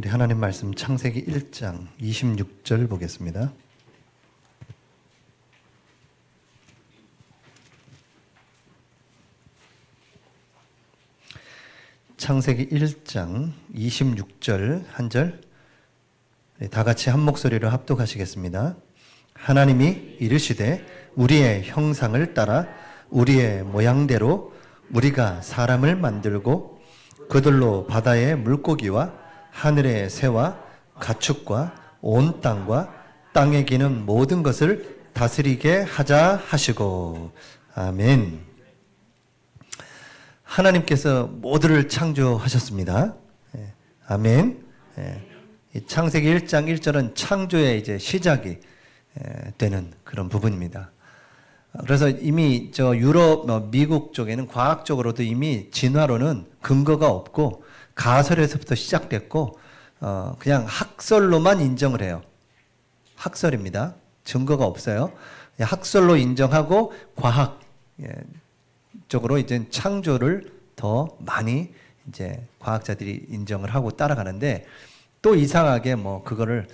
우리 하나님 말씀 창세기 1장 26절 보겠습니다. 창세기 1장 26절 한 절 다 같이 한 목소리로 합독하시겠습니다. 하나님이 이르시되 우리의 형상을 따라 우리의 모양대로 우리가 사람을 만들고 그들로 바다의 물고기와 하늘의 새와 가축과 온 땅과 땅에 기는 모든 것을 다스리게 하자 하시고. 아멘. 하나님께서 모두를 창조하셨습니다. 아멘. 창세기 1장 1절은 창조의 이제 시작이 되는 그런 부분입니다. 그래서 이미 저 유럽, 미국 쪽에는 과학적으로도 이미 진화론은 근거가 없고 가설에서부터 시작됐고 그냥 학설로만 인정을 해요. 학설입니다. 증거가 없어요. 학설로 인정하고 과학 쪽으로 이제 창조를 더 많이 이제 과학자들이 인정을 하고 따라가는데, 또 이상하게 뭐 그거를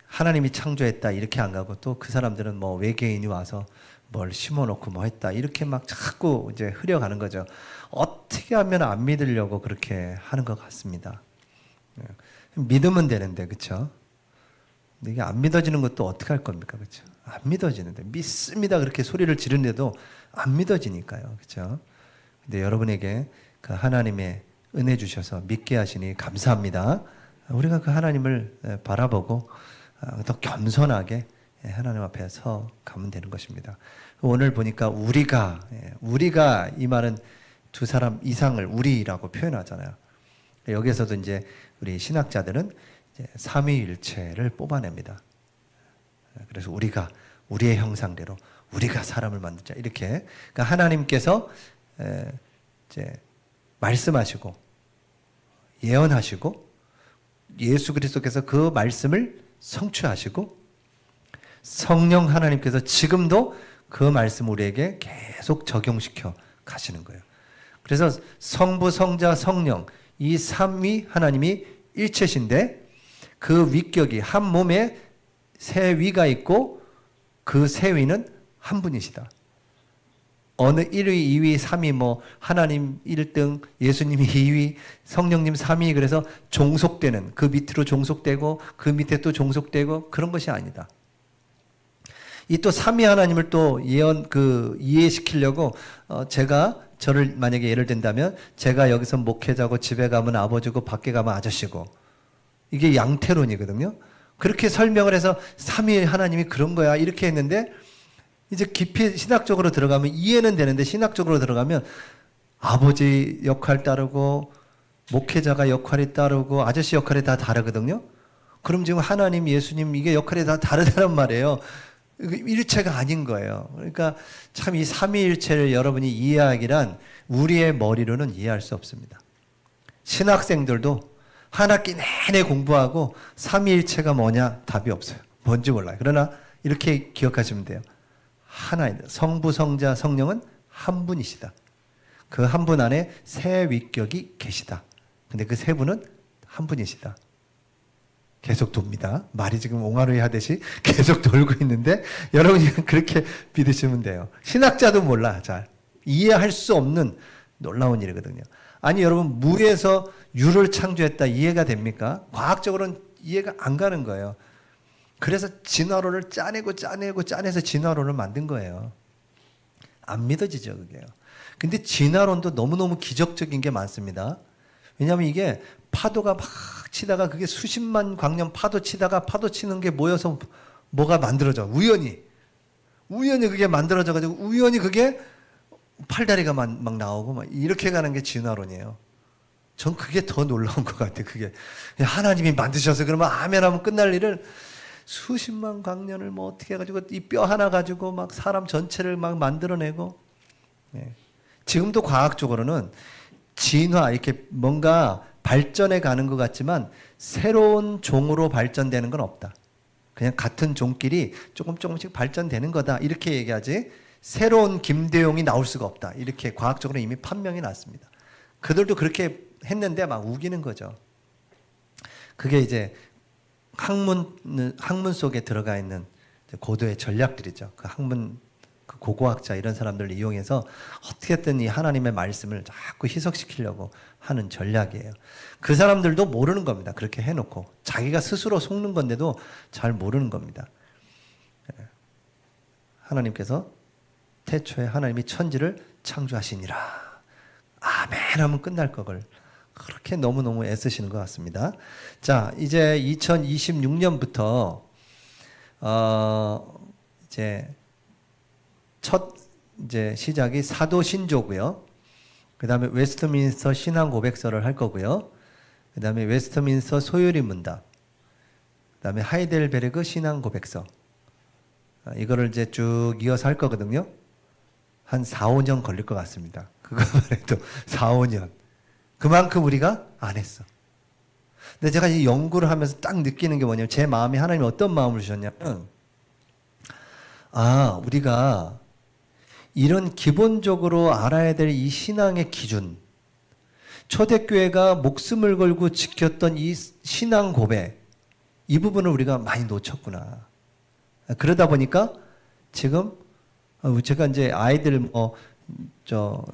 하나님이 창조했다 이렇게 안 가고 또 그 사람들은 뭐 외계인이 와서 뭘 심어놓고 뭐 했다 이렇게 막 자꾸 이제 흐려가는 거죠. 어떻게 하면 안 믿으려고 그렇게 하는 것 같습니다. 믿으면 되는데, 그렇죠? 근데 이게 안 믿어지는 것도 어떻게 할 겁니까, 그렇죠? 안 믿어지는데 믿습니다 그렇게 소리를 지르는데도 안 믿어지니까요, 그렇죠? 근데 여러분에게 그 하나님의 은혜 주셔서 믿게 하시니 감사합니다. 우리가 그 하나님을 바라보고 더 겸손하게 하나님 앞에 서 가면 되는 것입니다. 오늘 보니까 우리가 이 말은 두 사람 이상을 우리라고 표현하잖아요. 여기에서도 이제 우리 신학자들은 이제 삼위일체를 뽑아냅니다. 그래서 우리가 우리의 형상대로 우리가 사람을 만들자 이렇게. 그러니까 하나님께서 이제 말씀하시고 예언하시고 예수 그리스도께서 그 말씀을 성취하시고 성령 하나님께서 지금도 그 말씀 우리에게 계속 적용시켜 가시는 거예요. 그래서 성부, 성자, 성령 이 삼위 하나님이 일체신데 그 위격이 한 몸에 세 위가 있고 그 세 위는 한 분이시다. 어느 1위, 2위, 3위 뭐 하나님 1등, 예수님이 2위, 성령님 3위 그래서 종속되는 그 밑으로 종속되고 그 밑에 또 종속되고 그런 것이 아니다. 이 또 삼위 하나님을 또 이해시키려고 제가 저를 만약에 예를 든다면 제가 여기서 목회자고 집에 가면 아버지고 밖에 가면 아저씨고 이게 양태론이거든요. 그렇게 설명을 해서 삼위 하나님이 그런 거야 이렇게 했는데 이제 깊이 신학적으로 들어가면 이해는 되는데 신학적으로 들어가면 아버지 역할 따르고 목회자가 역할이 따르고 아저씨 역할이 다 다르거든요. 그럼 지금 하나님, 예수님 이게 역할이 다 다르다는 말이에요. 일체가 아닌 거예요. 그러니까 참 이 삼위일체를 여러분이 이해하기란 우리의 머리로는 이해할 수 없습니다. 신학생들도 한 학기 내내 공부하고 삼위일체가 뭐냐 답이 없어요. 뭔지 몰라요. 그러나 이렇게 기억하시면 돼요. 하나입니다. 성부, 성자, 성령은 한 분이시다. 그 한 분 안에 세 위격이 계시다. 근데 그 세 분은 한 분이시다. 계속 돕니다. 말이 지금 옹알이 하듯이 계속 돌고 있는데 여러분이 그렇게 믿으시면 돼요. 신학자도 몰라. 잘 이해할 수 없는 놀라운 일이거든요. 아니 여러분 무에서 유를 창조했다 이해가 됩니까? 과학적으로는 이해가 안 가는 거예요. 그래서 진화론을 짜내서 진화론을 만든 거예요. 안 믿어지죠, 그게요. 근데 진화론도 너무너무 기적적인 게 많습니다. 왜냐하면 이게 파도가 막 치다가 그게 수십만 광년 파도 치다가 파도 치는 게 모여서 뭐가 만들어져. 우연히 그게 만들어져가지고 우연히 그게 팔다리가 막 나오고 막 이렇게 가는 게 진화론이에요. 전 그게 더 놀라운 것 같아요. 그게 하나님이 만드셔서 그러면 아멘 하면 끝날 일을 수십만 광년을 뭐 어떻게 해가지고 이 뼈 하나 가지고 막 사람 전체를 막 만들어내고. 지금도 과학적으로는 진화 이렇게 뭔가 발전해 가는 것 같지만 새로운 종으로 발전되는 건 없다. 그냥 같은 종끼리 조금씩 발전되는 거다 이렇게 얘기하지 새로운 김대용이 나올 수가 없다 이렇게 과학적으로 이미 판명이 났습니다. 그들도 그렇게 했는데 막 우기는 거죠. 그게 이제 학문 속에 들어가 있는 고도의 전략들이죠. 그 학문, 그 고고학자 이런 사람들을 이용해서 어떻게든 이 하나님의 말씀을 자꾸 희석시키려고 하는 전략이에요. 그 사람들도 모르는 겁니다. 그렇게 해놓고 자기가 스스로 속는 건데도 잘 모르는 겁니다. 하나님께서 태초에 하나님이 천지를 창조하시니라. 아멘 하면 끝날 걸 그렇게 너무너무 애쓰시는 것 같습니다. 자, 이제 2026년부터 이제 시작이 사도신조고요. 그다음에 웨스트민스터 신앙 고백서를 할 거고요. 그다음에 웨스트민스터 소요리 문답. 그다음에 하이델베르그 신앙 고백서. 이거를 이제 쭉 이어서 할 거거든요. 한 4, 5년 걸릴 것 같습니다. 그것만 해도 4, 5년. 그만큼 우리가 안 했어. 근데 제가 이 연구를 하면서 딱 느끼는 게 뭐냐면 제 마음에 하나님이 어떤 마음을 주셨냐면 우리가 이런 기본적으로 알아야 될 이 신앙의 기준, 초대교회가 목숨을 걸고 지켰던 이 신앙 고백, 이 부분을 우리가 많이 놓쳤구나. 그러다 보니까 지금 제가 이제 아이들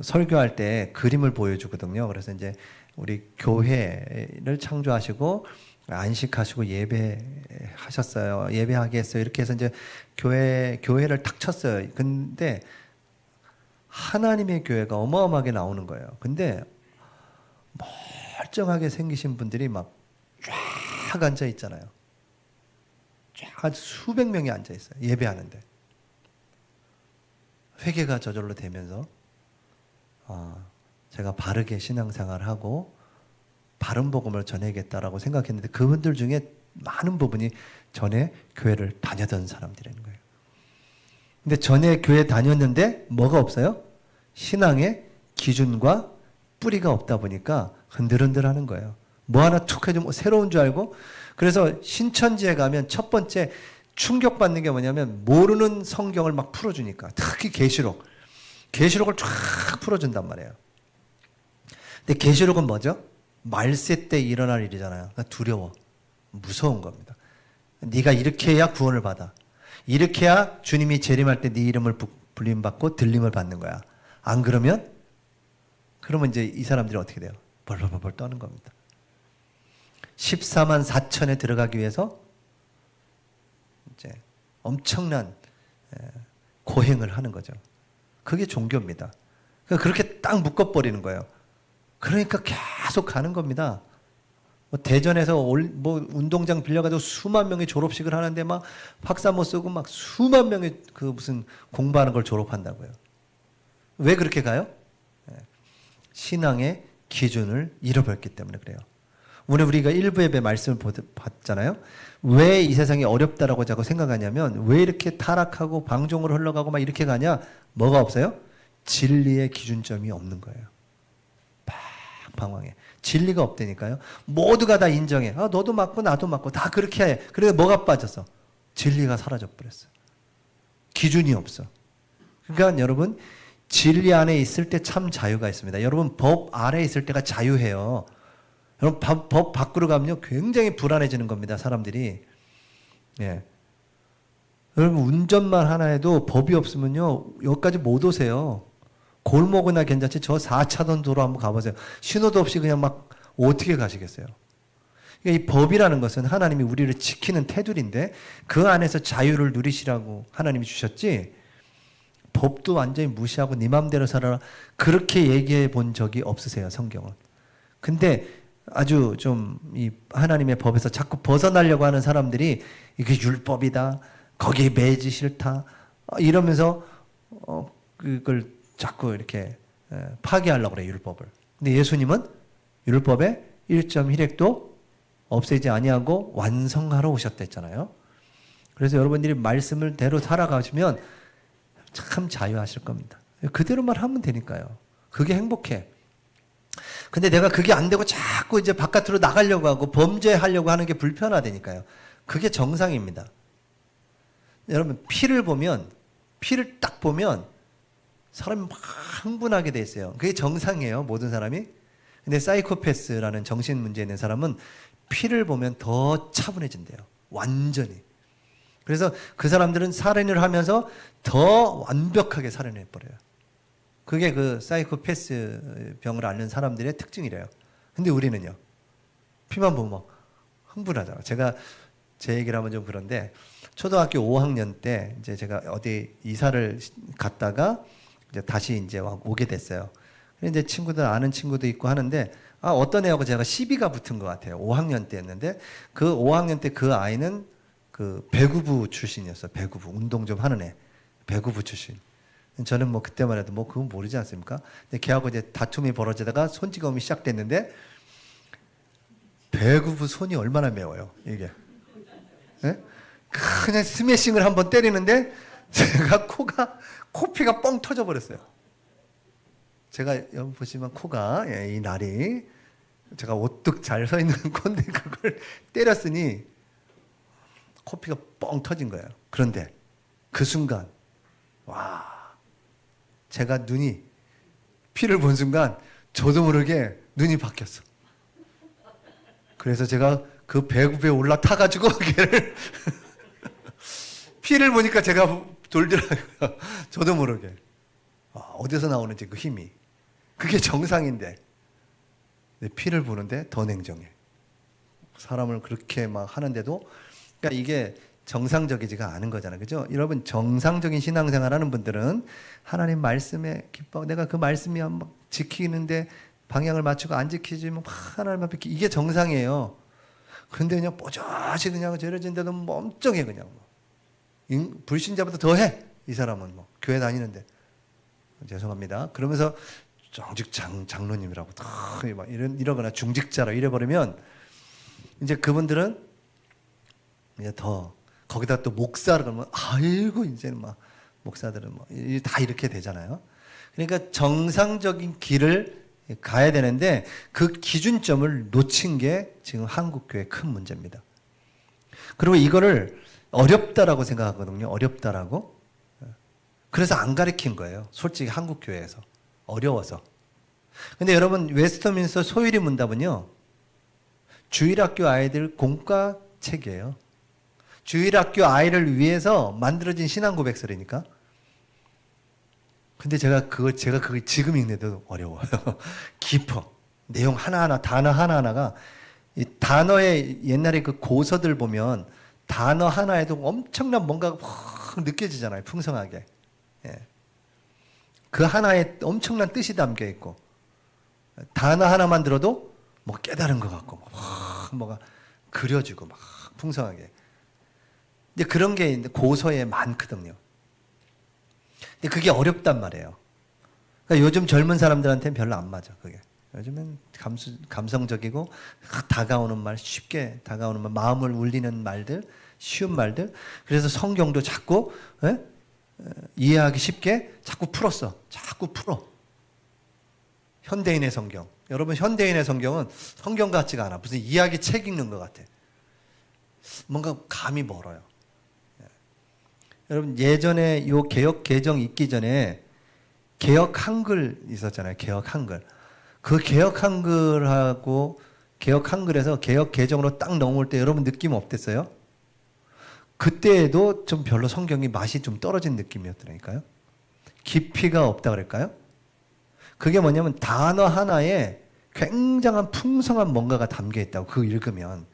설교할 때 그림을 보여주거든요. 그래서 이제 우리 교회를 창조하시고 안식하시고 예배하셨어요. 예배하게 했어요. 이렇게 해서 이제 교회를 탁 쳤어요. 근데 하나님의 교회가 어마어마하게 나오는 거예요. 근데 멀쩡하게 생기신 분들이 막 쫙 앉아 있잖아요. 쫙 수백 명이 앉아 있어요. 예배하는데. 회개가 저절로 되면서 제가 바르게 신앙생활을 하고 바른 복음을 전해야겠다라고 생각했는데 그분들 중에 많은 부분이 전에 교회를 다녔던 사람들인 거예요. 근데 전에 교회 다녔는데 뭐가 없어요? 신앙의 기준과 뿌리가 없다 보니까 흔들흔들하는 거예요. 뭐 하나 툭 해주면 새로운 줄 알고. 그래서 신천지에 가면 첫 번째 충격받는 게 뭐냐면 모르는 성경을 막 풀어주니까. 특히 계시록을 쫙 풀어준단 말이에요. 근데 계시록은 뭐죠? 말세 때 일어날 일이잖아요. 그러니까 두려워, 무서운 겁니다. 네가 이렇게 해야 구원을 받아. 이렇게 해야 주님이 재림할 때 네 이름을 불림받고 들림을 받는 거야. 안 그러면 이제 이 사람들이 어떻게 돼요? 벌벌벌 떠는 겁니다. 14만 4천에 들어가기 위해서 이제 엄청난 고행을 하는 거죠. 그게 종교입니다. 그렇게 딱 묶어버리는 거예요. 그러니까 계속 가는 겁니다. 대전에서 운동장 빌려가지고 수만 명이 졸업식을 하는데 막 박사모 쓰고 막 수만 명이 그 무슨 공부하는 걸 졸업한다고요. 왜 그렇게 가요? 신앙의 기준을 잃어버렸기 때문에 그래요. 오늘 우리가 일부 예배 말씀을 봤잖아요. 왜 이 세상이 어렵다라고 자꾸 생각하냐면 왜 이렇게 타락하고 방종으로 흘러가고 막 이렇게 가냐? 뭐가 없어요? 진리의 기준점이 없는 거예요. 방황해. 진리가 없다니까요. 모두가 다 인정해. 너도 맞고 나도 맞고 다 그렇게 해. 그래서 뭐가 빠졌어? 진리가 사라져 버렸어. 기준이 없어. 그러니까 여러분 진리 안에 있을 때 참 자유가 있습니다. 여러분 법 아래에 있을 때가 자유해요. 여러분 법 밖으로 가면요 굉장히 불안해지는 겁니다. 사람들이. 예. 여러분 운전만 하나 해도 법이 없으면요 여기까지 못 오세요. 골목이나 괜찮지 저 4차선 도로 한번 가보세요. 신호도 없이 그냥 막 어떻게 가시겠어요? 그러니까 이 법이라는 것은 하나님이 우리를 지키는 테두리인데 그 안에서 자유를 누리시라고 하나님이 주셨지 법도 완전히 무시하고 네 맘대로 살아라 그렇게 얘기해 본 적이 없으세요. 성경은. 근데 아주 좀 이 하나님의 법에서 자꾸 벗어나려고 하는 사람들이 이게 율법이다 거기에 매지 싫다 이러면서 그걸 자꾸 이렇게 파괴하려고 그래요. 율법을. 근데 예수님은 율법의 1.1획도 없애지 아니하고 완성하러 오셨댔잖아요. 그래서 여러분들이 말씀을 대로 살아가시면 참 자유하실 겁니다. 그대로만 하면 되니까요. 그게 행복해. 근데 내가 그게 안 되고 자꾸 이제 바깥으로 나가려고 하고 범죄하려고 하는 게 불편하다니까요. 그게 정상입니다. 여러분 피를 딱 보면 사람이 막 흥분하게 돼 있어요. 그게 정상이에요. 모든 사람이. 근데 사이코패스라는 정신 문제 있는 사람은 피를 보면 더 차분해진대요. 완전히. 그래서 그 사람들은 살인을 하면서 더 완벽하게 살인해 버려요. 그게 그 사이코패스 병을 앓는 사람들의 특징이래요. 근데 우리는요, 피만 보면 막 흥분하잖아. 제가 제 얘기를 하면 좀 그런데, 초등학교 5학년 때 이제 제가 어디 이사를 갔다가 이제 다시 이제 오게 됐어요. 근데 이제 친구들, 아는 친구도 있고 하는데, 어떤 애하고 제가 시비가 붙은 것 같아요. 5학년 때였는데, 그 5학년 때 그 아이는 그 배구부 출신이었어요. 배구부. 운동 좀 하는 애. 배구부 출신. 저는 뭐 그때만 해도 뭐 그건 모르지 않습니까? 근데 걔하고 이제 다툼이 벌어지다가 손찌검이 시작됐는데, 배구부 손이 얼마나 매워요, 이게. 네? 그냥 스매싱을 한번 때리는데, 제가 코피가 뻥 터져 버렸어요. 제가 여기 보시면 코가, 이 날이, 제가 오뚝 잘 서 있는 건데 그걸 때렸으니 코피가 뻥 터진 거예요. 그런데 그 순간, 와, 제가 눈이, 피를 본 순간 저도 모르게 눈이 바뀌었어. 그래서 제가 그 배구부에 올라타가지고 걔를 피를 보니까 제가 돌더라고요. 저도 모르게. 어디서 나오는지 그 힘이. 그게 정상인데. 피를 보는데 더 냉정해. 사람을 그렇게 막 하는데도, 그러니까 이게 정상적이지가 않은 거잖아요. 그죠? 여러분, 정상적인 신앙생활 하는 분들은 하나님 말씀에 기뻐, 내가 그 말씀이 막 지키는데 방향을 맞추고 안 지키지면 하나님 앞에 이게 정상이에요. 근데 그냥 뽀젓이 그냥 죄를 짓는데도 멈쩡해 그냥. 불신자보다 더 해. 이 사람은 뭐 교회 다니는데. 죄송합니다. 그러면서 정직 장로님이라고 막 이러거나 중직자라 이래버리면 이제 그분들은 이제 더 거기다 또 목사를 그러면 아이고 이제는 막 목사들은 뭐 다 이렇게 되잖아요. 그러니까 정상적인 길을 가야 되는데 그 기준점을 놓친 게 지금 한국 교회의 큰 문제입니다. 그리고 이거를 어렵다라고 생각하거든요. 어렵다라고. 그래서 안 가르친 거예요. 솔직히 한국 교회에서. 어려워서. 근데 여러분, 웨스트민스터 소유리 문답은요, 주일학교 아이들 공과 책이에요. 주일학교 아이를 위해서 만들어진 신앙 고백서라니까. 근데 제가 그걸 지금 읽는데도 어려워요. 깊어. 내용 하나하나, 단어 하나하나가, 이 단어의 옛날에 그 고서들 보면 단어 하나에도 엄청난 뭔가 확 느껴지잖아요. 풍성하게. 예. 그 하나에 엄청난 뜻이 담겨 있고, 단어 하나만 들어도 뭐 깨달은 것 같고, 막 뭐가 그려지고 막 풍성하게. 근데 그런 게 고서에 많거든요. 근데 그게 어렵단 말이에요. 그러니까 요즘 젊은 사람들한테는 별로 안 맞아, 그게. 요즘은 감성적이고 다가오는 말, 쉽게 다가오는 말, 마음을 울리는 말들, 쉬운 말들. 그래서 성경도 자꾸 이해하기 쉽게 자꾸 풀었어. 자꾸 풀어. 현대인의 성경. 여러분, 현대인의 성경은 성경 같지가 않아. 무슨 이야기 책 읽는 것 같아. 뭔가 감이 멀어요. 여러분, 예전에 요 개역 개정 있기 전에 개역 한글 있었잖아요. 개역 한글. 그 개역 한글하고 개역 한글에서 개역 개정으로 딱 넘어올 때 여러분 느낌 어땠어요? 그때에도 좀 별로 성경이 맛이 좀 떨어진 느낌이었더라니까요. 깊이가 없다 그럴까요? 그게 뭐냐면 단어 하나에 굉장한 풍성한 뭔가가 담겨 있다고, 그거 읽으면.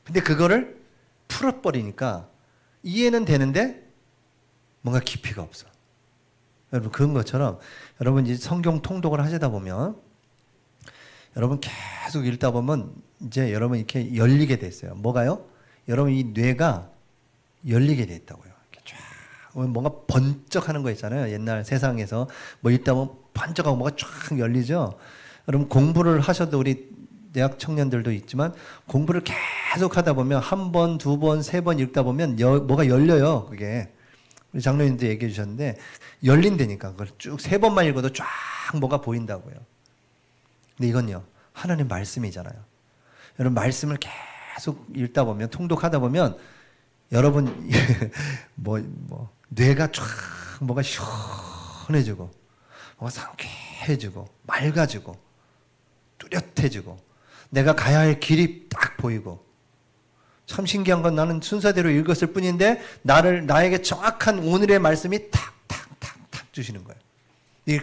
근데 그거를 풀어버리니까 이해는 되는데 뭔가 깊이가 없어. 여러분, 그런 것처럼 여러분 이제 성경 통독을 하시다 보면 여러분 계속 읽다 보면 이제 여러분 이렇게 열리게 돼 있어요. 뭐가요? 여러분 이 뇌가 열리게 돼 있다고요. 이렇게 쫙 뭔가 번쩍하는 거 있잖아요. 옛날 세상에서 뭐 읽다 보면 번쩍하고 뭐가 쫙 열리죠. 여러분 공부를 하셔도, 우리 대학 청년들도 있지만 공부를 계속 하다 보면 한 번, 두 번, 세 번 읽다 보면 뭐가 열려요. 그게 우리 장로님도 얘기해 주셨는데 열린다니까. 그걸 쭉 세 번만 읽어도 쫙 뭐가 보인다고요. 근데 이건요, 하나님 말씀이잖아요. 여러분 말씀을 계속 읽다 보면, 통독하다 보면 여러분 뇌가 쫙 뭐가 시원해지고 뭔가 상쾌해지고 맑아지고 뚜렷해지고 내가 가야 할 길이 딱 보이고. 참 신기한 건 나는 순서대로 읽었을 뿐인데 나에게 정확한 오늘의 말씀이 탁탁탁탁 주시는 거예요.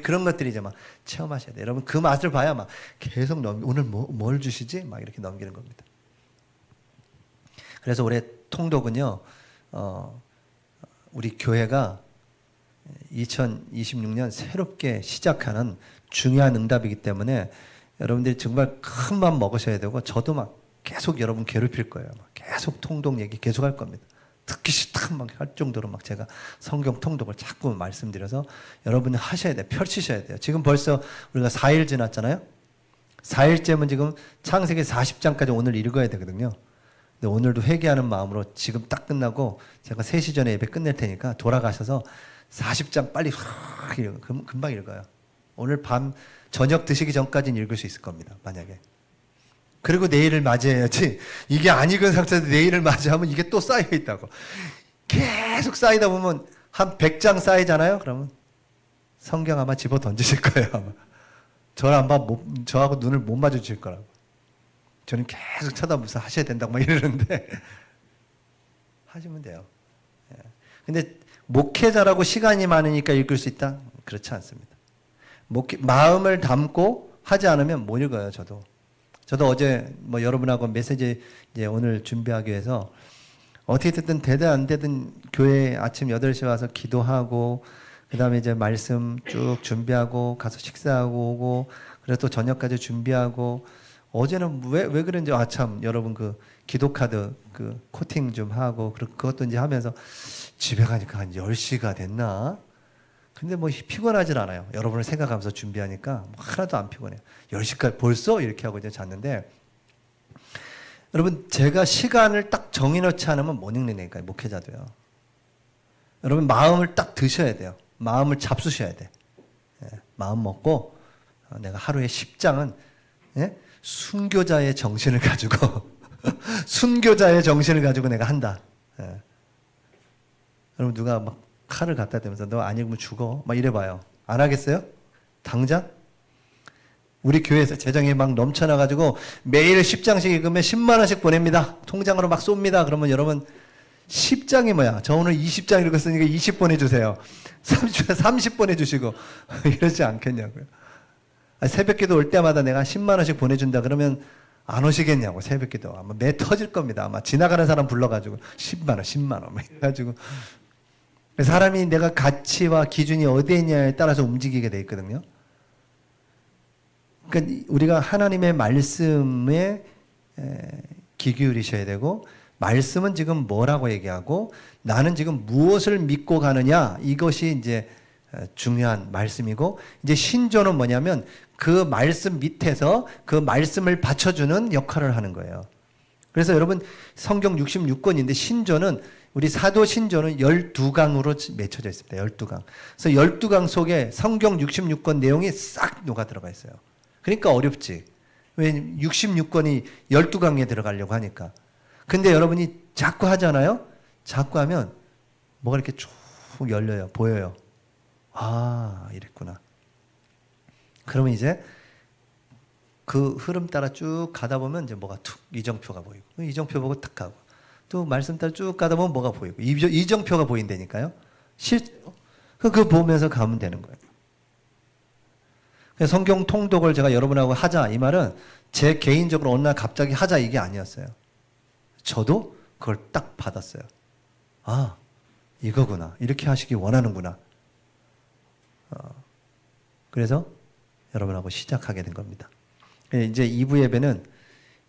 그런 것들이 이제 막 체험하셔야 돼요. 여러분 그 맛을 봐야 막 계속 오늘 뭘 주시지? 막 이렇게 넘기는 겁니다. 그래서 올해 통독은요, 우리 교회가 2026년 새롭게 시작하는 중요한 응답이기 때문에 여러분들이 정말 큰 마음 먹으셔야 되고, 저도 막 계속 여러분 괴롭힐 거예요. 막 계속 통독 얘기 계속 할 겁니다. 듣기 싫다 막 할 정도로 막 제가 성경 통독을 자꾸 말씀드려서 여러분이 하셔야 돼요. 펼치셔야 돼요. 지금 벌써 우리가 4일 지났잖아요. 4일째면 지금 창세기 40장까지 오늘 읽어야 되거든요. 근데 오늘도 회개하는 마음으로 지금 딱 끝나고 제가 3시 전에 예배 끝낼 테니까 돌아가셔서 40장 빨리 금방 읽어요. 오늘 밤 저녁 드시기 전까지는 읽을 수 있을 겁니다. 만약에. 그리고 내일을 맞이해야지, 이게 안 읽은 상태에서 내일을 맞이하면 이게 또 쌓여 있다고. 계속 쌓이다 보면 한 100장 쌓이잖아요. 그러면 성경 아마 집어 던지실 거예요. 아마. 저하고 눈을 못 마주칠 거라고. 저는 계속 쳐다보면서 하셔야 된다고 막 이러는데 하시면 돼요. 근데 목회자라고 시간이 많으니까 읽을 수 있다? 그렇지 않습니다. 마음을 담고 하지 않으면 못 읽어요. 저도 어제 뭐 여러분하고 메시지 이제 오늘 준비하기 위해서 어떻게 됐든 되든 안 되든 교회 아침 8시 와서 기도하고, 그 다음에 이제 말씀 쭉 준비하고 가서 식사하고 오고, 그래서 또 저녁까지 준비하고, 어제는 왜 그런지, 참 여러분 그 기도 카드 그 코팅 좀 하고, 그것도 이제 하면서 집에 가니까 한 10시가 됐나? 근데 뭐 피곤하질 않아요. 여러분을 생각하면서 준비하니까 뭐 하나도 안 피곤해요. 10시까지 벌써 이렇게 하고 이제 잤는데, 여러분 제가 시간을 딱 정해놓지 않으면 못 읽는다니까요. 목회자도요. 여러분 마음을 딱 드셔야 돼요. 마음을 잡수셔야 돼. 마음 먹고 내가 하루에 10장은 순교자의 정신을 가지고 순교자의 정신을 가지고 내가 한다. 여러분 누가 막 칼을 갖다 대면서 너 안 읽으면 죽어 막 이래봐요. 안 하겠어요? 당장? 우리 교회에서 재정이 막 넘쳐나가지고 매일 10장씩 읽으면 10만 원씩 보냅니다. 통장으로 막 쏩니다. 그러면 여러분 10장이 뭐야? 저 오늘 20장 읽었으니까 20 보내주세요. 30 보내주시고 이러지 않겠냐고요. 새벽기도 올 때마다 내가 10만 원씩 보내준다 그러면 안 오시겠냐고. 새벽기도 아마 매 터질 겁니다. 아마 지나가는 사람 불러가지고 10만 원 10만 원 해가지고, 사람이 내가 가치와 기준이 어디에 있냐에 따라서 움직이게 돼 있거든요. 그러니까 우리가 하나님의 말씀에 귀 기울이셔야 되고, 말씀은 지금 뭐라고 얘기하고 나는 지금 무엇을 믿고 가느냐, 이것이 이제 중요한 말씀이고, 이제 신조는 뭐냐면 그 말씀 밑에서 그 말씀을 받쳐주는 역할을 하는 거예요. 그래서 여러분 성경 66권인데 신조는, 우리 사도 신조는 12강으로 맺혀져 있습니다. 12강. 그래서 12강 속에 성경 66권 내용이 싹 녹아 들어가 있어요. 그러니까 어렵지. 왜 66권이 12강에 들어가려고 하니까. 근데 여러분이 자꾸 하잖아요. 자꾸 하면 뭐가 이렇게 쭉 열려요. 보여요. 아, 이랬구나. 그러면 이제 그 흐름 따라 쭉 가다 보면 이제 뭐가 툭 이정표가 보이고, 이정표 보고 탁 가고, 또 말씀 따라 쭉 가다 보면 뭐가 보이고, 이정표가 보인다니까요. 실제로 그거 보면서 가면 되는 거예요. 성경 통독을 제가 여러분하고 하자 이 말은 제 개인적으로 어느 날 갑자기 하자 이게 아니었어요. 저도 그걸 딱 받았어요. 아, 이거구나. 이렇게 하시기 원하는구나. 그래서 여러분하고 시작하게 된 겁니다. 이제 2부 예배는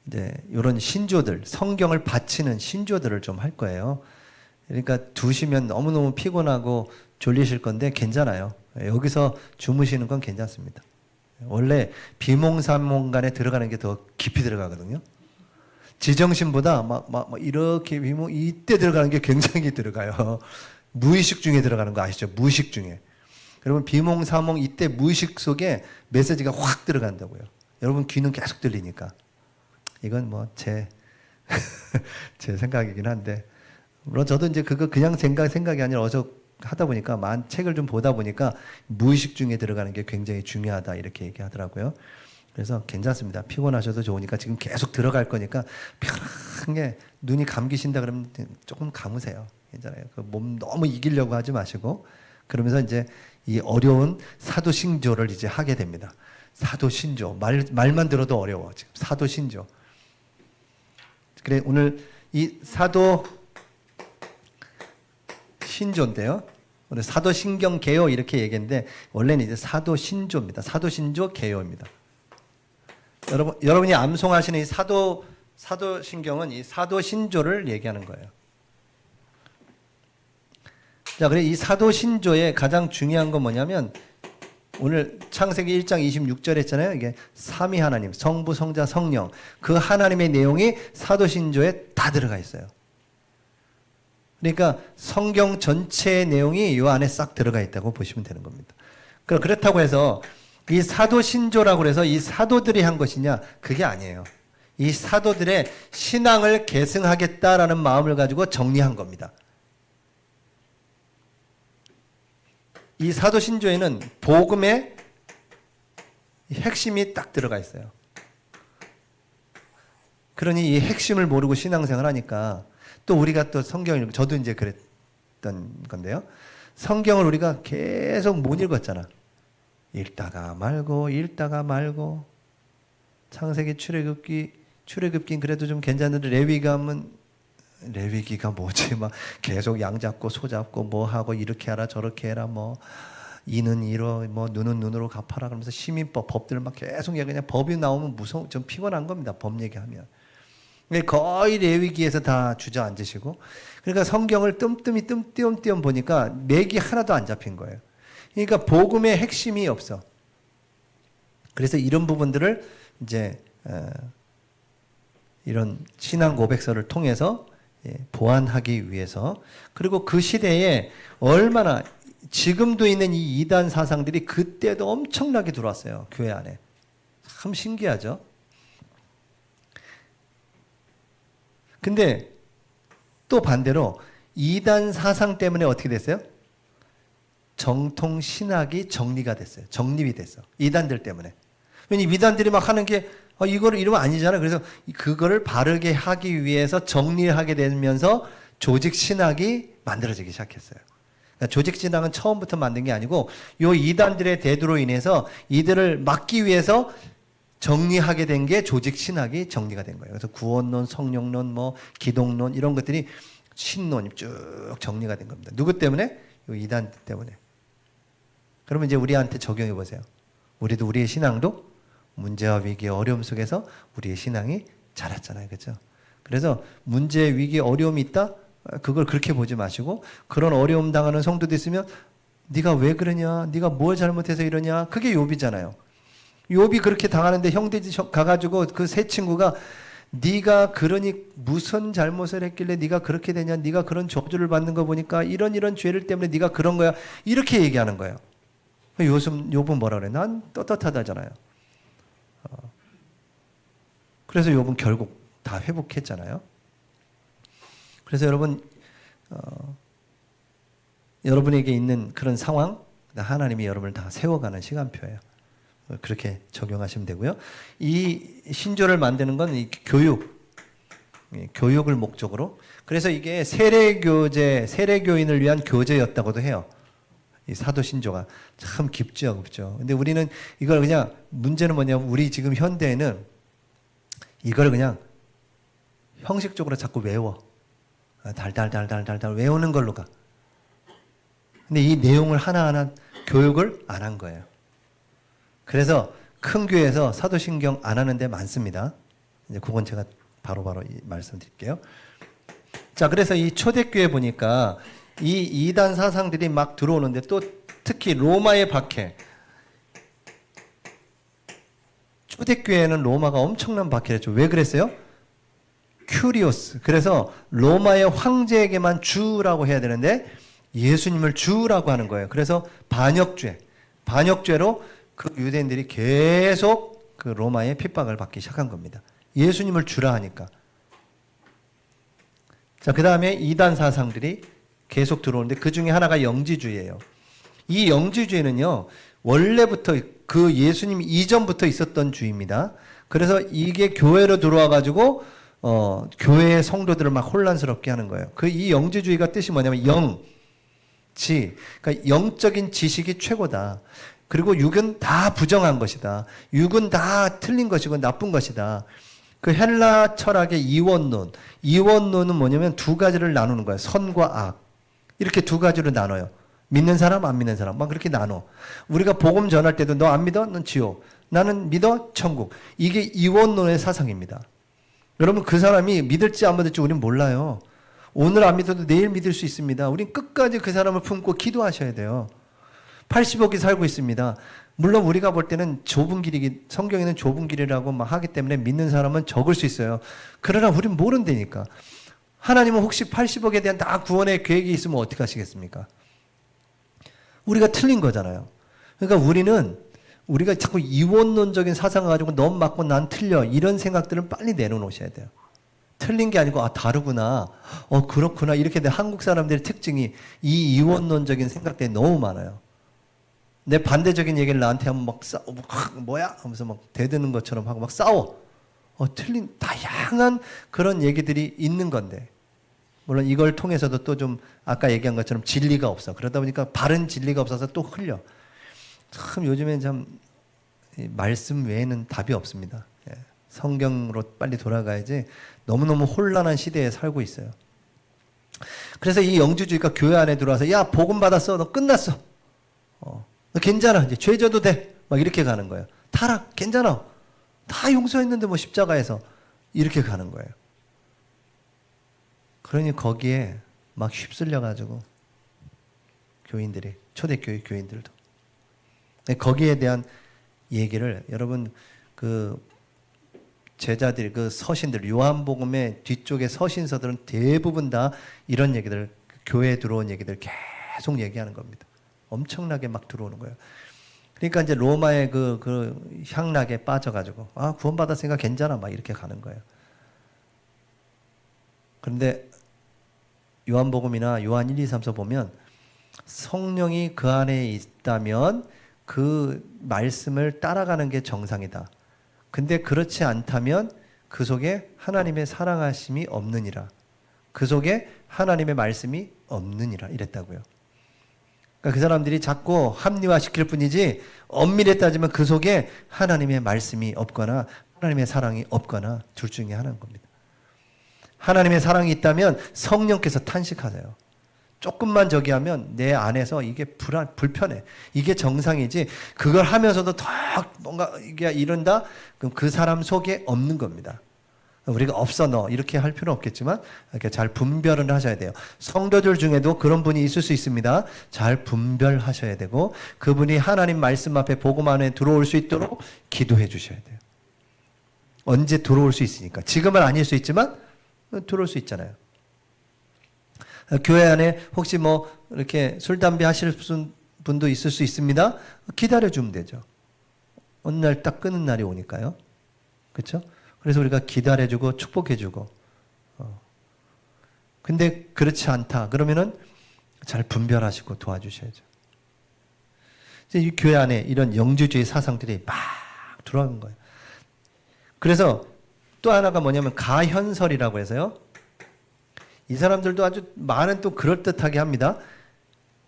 이제 이런 신조들, 성경을 바치는 신조들을 좀 할 거예요. 그러니까 두시면 너무너무 피곤하고 졸리실 건데 괜찮아요. 여기서 주무시는 건 괜찮습니다. 원래 비몽사몽간에 들어가는 게 더 깊이 들어가거든요. 지정신보다 막 이렇게 이때 들어가는 게 굉장히 들어가요. 무의식 중에 들어가는 거 아시죠? 무의식 중에. 여러분 비몽사몽 이때 무의식 속에 메시지가 확 들어간다고요. 여러분 귀는 계속 들리니까. 이건 뭐 제 생각이긴 한데, 물론 저도 이제 그거 그냥 생각이 아니라 어서 하다 보니까 책을 좀 보다 보니까 무의식 중에 들어가는 게 굉장히 중요하다 이렇게 얘기하더라고요. 그래서 괜찮습니다. 피곤하셔도 좋으니까 지금 계속 들어갈 거니까 편하게 눈이 감기신다 그러면 조금 감으세요. 괜찮아요. 그 몸 너무 이기려고 하지 마시고 그러면서 이제 이 어려운 사도신조를 이제 하게 됩니다. 사도신조 말만 들어도 어려워. 지금 사도신조. 그래 오늘 이 사도신조인데요. 오늘 사도신경개요 이렇게 얘기했는데 원래는 이제 사도신조입니다. 사도신조 개요입니다. 여러분이 암송하시는 이 사도신경은 이 사도신조를 얘기하는 거예요. 자, 그래 이 사도신조의 가장 중요한 건 뭐냐면 오늘 창세기 1장 26절 했잖아요. 이게 삼위 하나님, 성부, 성자, 성령 그 하나님의 내용이 사도신조에 다 들어가 있어요. 그러니까 성경 전체의 내용이 이 안에 싹 들어가 있다고 보시면 되는 겁니다. 그렇다고 해서 이 사도신조라고 해서 이 사도들이 한 것이냐? 그게 아니에요. 이 사도들의 신앙을 계승하겠다라는 마음을 가지고 정리한 겁니다. 이 사도신조에는 복음의 핵심이 딱 들어가 있어요. 그러니 이 핵심을 모르고 신앙생활 하니까 또 우리가 또 성경을 저도 이제 그랬던 건데요. 성경을 우리가 계속 못 읽었잖아. 읽다가 말고 창세기 출애굽기는 그래도 좀 괜찮은데 레위기가 뭐지 막 계속 양 잡고 소 잡고 뭐 하고 이렇게 하라 저렇게 해라 뭐 이는 이로 뭐 눈은 눈으로 갚아라 그러면서 시민법 법들을 막 계속 그냥 법이 나오면 좀 피곤한 겁니다. 법 얘기하면. 거의 레위기에서 다 주저앉으시고 그러니까 성경을 띄엄띄엄 보니까 맥이 하나도 안 잡힌 거예요. 그러니까 복음의 핵심이 없어. 그래서 이런 부분들을 이제 이런 신앙 고백서를 통해서 보완하기 위해서 그리고 그 시대에 얼마나 지금도 있는 이 이단 사상들이 그때도 엄청나게 들어왔어요. 교회 안에. 참 신기하죠. 근데 또 반대로 이단 사상 때문에 어떻게 됐어요? 정통 신학이 정리가 됐어요. 정립이 됐어. 이단들 때문에. 왜냐면 이단들이 막 하는 게 이거를 이러면 아니잖아요. 그래서 그거를 바르게 하기 위해서 정리하게 되면서 조직 신학이 만들어지기 시작했어요. 그러니까 조직 신학은 처음부터 만든 게 아니고 요 이단들의 대두로 인해서 이들을 막기 위해서 정리하게 된 게 조직 신학이 정리가 된 거예요. 그래서 구원론, 성령론, 뭐 기독론 이런 것들이 신론이 쭉 정리가 된 겁니다. 누구 때문에? 요 이단 때문에. 그러면 이제 우리한테 적용해 보세요. 우리도 우리의 신앙도 문제와 위기, 어려움 속에서 우리의 신앙이 자랐잖아요. 그렇죠? 그래서 문제, 위기, 어려움이 있다? 그걸 그렇게 보지 마시고 그런 어려움 당하는 성도도 있으면 네가 왜 그러냐? 네가 뭘 잘못해서 이러냐? 그게 욥이잖아요. 욥이 그렇게 당하는데 형들이 가가지고 그 세 친구가 네가 그러니 무슨 잘못을 했길래 네가 그렇게 되냐? 네가 그런 저주를 받는 거 보니까 이런 죄를 때문에 네가 그런 거야. 이렇게 얘기하는 거예요. 욥은 뭐라 그래? 난 떳떳하다잖아요. 그래서 욥은 결국 다 회복했잖아요. 그래서 여러분 여러분에게 있는 그런 상황 하나님이 여러분을 다 세워가는 시간표예요. 그렇게 적용하시면 되고요. 이 신조를 만드는 건 이 교육을 목적으로. 그래서 이게 세례교인을 위한 교재였다고도 해요. 이 사도신조가 참 깊죠, 깊죠. 근데 우리는 이걸 그냥 문제는 뭐냐면 우리 지금 현대에는 이걸 그냥 형식적으로 자꾸 외워. 달달 외우는 걸로 가. 근데 이 내용을 하나하나 교육을 안 한 거예요. 그래서 큰 교회에서 사도신경 안 하는 데 많습니다. 이제 그건 제가 바로바로 말씀드릴게요. 자, 그래서 이 초대교회 보니까 이 이단 사상들이 막 들어오는데 또 특히 로마의 박해. 초대교회는 로마가 엄청난 박해를 했죠. 왜 그랬어요? 큐리오스. 그래서 로마의 황제에게만 주라고 해야 되는데 예수님을 주라고 하는 거예요. 그래서 반역죄로 그 유대인들이 계속 그 로마의 핍박을 받기 시작한 겁니다. 예수님을 주라 하니까. 자, 그 다음에 이단 사상들이 계속 들어오는데 그 중에 하나가 영지주의예요. 이 영지주의는요, 원래부터 그 예수님 이전부터 있었던 주의입니다. 그래서 이게 교회로 들어와 가지고 교회의 성도들을 막 혼란스럽게 하는 거예요. 그 이 영지주의가 뜻이 뭐냐면 그러니까 영적인 지식이 최고다. 그리고 육은 다 부정한 것이다. 육은 다 틀린 것이고 나쁜 것이다. 그 헬라 철학의 이원론은 뭐냐면 두 가지를 나누는 거예요. 선과 악. 이렇게 두 가지로 나눠요. 믿는 사람, 안 믿는 사람. 막 그렇게 나눠. 우리가 복음 전할 때도 너 안 믿어? 넌 지옥. 나는 믿어? 천국. 이게 이원론의 사상입니다. 여러분, 그 사람이 믿을지 안 믿을지 우리는 몰라요. 오늘 안 믿어도 내일 믿을 수 있습니다. 우린 끝까지 그 사람을 품고 기도하셔야 돼요. 80억이 살고 있습니다. 물론 우리가 볼 때는 좁은 길이기, 성경에는 좁은 길이라고 막 하기 때문에 믿는 사람은 적을 수 있어요. 그러나 우리는 모른다니까. 하나님은 혹시 80억에 대한 다 구원의 계획이 있으면 어떻게 하시겠습니까? 우리가 틀린 거잖아요. 그러니까 우리가 자꾸 이원론적인 사상을 가지고 넌 맞고 난 틀려 이런 생각들은 빨리 내려놓으셔야 돼요. 틀린 게 아니고 다르구나. 그렇구나. 이렇게 돼. 한국 사람들의 특징이 이 이원론적인 생각들이 너무 많아요. 내 반대적인 얘기를 나한테 하면 막 뭐야? 하면서 막 대드는 것처럼 하고 막 싸워. 틀린 다양한 그런 얘기들이 있는 건데. 물론 이걸 통해서도 또 좀 아까 얘기한 것처럼 진리가 없어. 그러다 보니까 바른 진리가 없어서 또 흘려. 참 요즘엔 참 말씀 외에는 답이 없습니다. 성경으로 빨리 돌아가야지 너무너무 혼란한 시대에 살고 있어요. 그래서 이 영주주의가 교회 안에 들어와서 야 복음 받았어. 너 끝났어. 너 괜찮아. 이제 죄 져도 돼. 막 이렇게 가는 거예요. 타락 괜찮아. 다 용서했는데 뭐 십자가에서 이렇게 가는 거예요. 그러니 거기에 막 휩쓸려 가지고 교인들이 초대교회 교인들도 거기에 대한 얘기를 여러분 그 제자들 그 서신들 요한복음의 뒤쪽에 서신서들은 대부분 다 이런 얘기들 교회에 들어온 얘기들 계속 얘기하는 겁니다. 엄청나게 막 들어오는 거예요. 그러니까 이제 로마의 그 향락에 빠져가지고 구원받았으니까 괜찮아 막 이렇게 가는 거예요. 그런데 요한복음이나 요한 1, 2, 3서 보면 성령이 그 안에 있다면 그 말씀을 따라가는 게 정상이다. 근데 그렇지 않다면 그 속에 하나님의 사랑하심이 없느니라. 그 속에 하나님의 말씀이 없느니라 이랬다고요. 그러니까 그 사람들이 자꾸 합리화시킬 뿐이지 엄밀히 따지면 그 속에 하나님의 말씀이 없거나 하나님의 사랑이 없거나 둘 중에 하나인 겁니다. 하나님의 사랑이 있다면 성령께서 탄식하세요. 조금만 저기 하면 내 안에서 이게 불편해. 이게 정상이지 그걸 하면서도 더 뭔가 이게 이런다? 그럼 그 사람 속에 없는 겁니다. 우리가 없어 너 이렇게 할 필요는 없겠지만 이렇게 잘 분별을 하셔야 돼요. 성도들 중에도 그런 분이 있을 수 있습니다. 잘 분별하셔야 되고 그분이 하나님 말씀 앞에 복음 안에 들어올 수 있도록 기도해 주셔야 돼요. 언제 들어올 수 있으니까. 지금은 아닐 수 있지만 들어올 수 있잖아요. 교회 안에 혹시 뭐 이렇게 술, 담배 하실 분도 있을 수 있습니다. 기다려주면 되죠. 어느 날 딱 끊는 날이 오니까요. 그렇죠? 그래서 우리가 기다려주고 축복해주고. 근데 그렇지 않다. 그러면은 잘 분별하시고 도와주셔야죠. 이제 이 교회 안에 이런 영주주의 사상들이 막 들어오는 거예요. 그래서 또 하나가 뭐냐면 가현설이라고 해서요. 이 사람들도 아주 많은 또 그럴듯하게 합니다.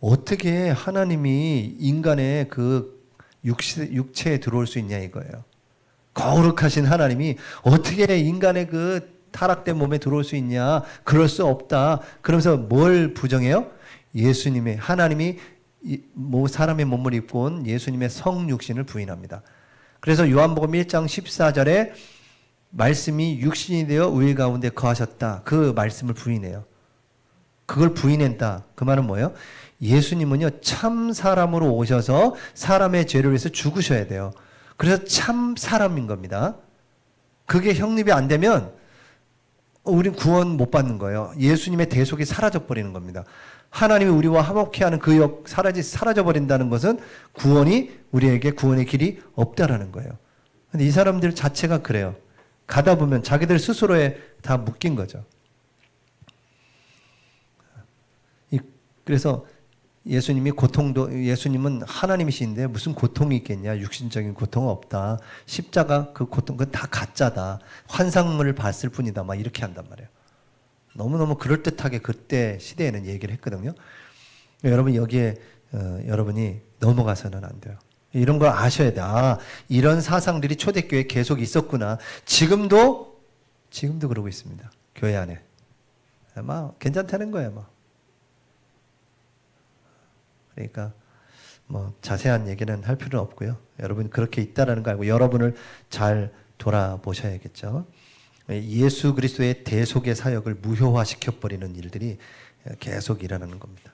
어떻게 하나님이 인간의 그 육체에 들어올 수 있냐 이거예요. 거룩하신 하나님이 어떻게 인간의 그 타락된 몸에 들어올 수 있냐. 그럴 수 없다. 그러면서 뭘 부정해요? 예수님의 하나님이 사람의 몸을 입고 온 예수님의 성육신을 부인합니다. 그래서 요한복음 1장 14절에 말씀이 육신이 되어 우리 가운데 거하셨다. 그 말씀을 부인해요. 그걸 부인한다. 그 말은 뭐예요? 예수님은요 참 사람으로 오셔서 사람의 죄를 위해서 죽으셔야 돼요. 그래서 참 사람인 겁니다. 그게 형립이 안 되면 우린 구원 못 받는 거예요. 예수님의 대속이 사라져 버리는 겁니다. 하나님이 우리와 화목케 하는 그 역 사라져 버린다는 것은 구원이 우리에게 구원의 길이 없다라는 거예요. 근데 이 사람들 자체가 그래요. 가다 보면 자기들 스스로에 다 묶인 거죠. 그래서 예수님은 하나님이신데 무슨 고통이 있겠냐? 육신적인 고통은 없다. 십자가 그 고통 그건 다 가짜다. 환상을 봤을 뿐이다. 막 이렇게 한단 말이에요. 너무너무 그럴듯하게 그때 시대에는 얘기를 했거든요. 여러분 여기에 여러분이 넘어가서는 안 돼요. 이런 걸 아셔야 돼. 아, 이런 사상들이 초대교회에 계속 있었구나. 지금도 그러고 있습니다. 교회 안에. 아마 괜찮다는 거예요. 뭐. 그러니까 뭐 자세한 얘기는 할 필요는 없고요. 여러분 그렇게 있다라는 거 알고 여러분을 잘 돌아보셔야겠죠. 예수 그리스도의 대속의 사역을 무효화시켜 버리는 일들이 계속 일어나는 겁니다.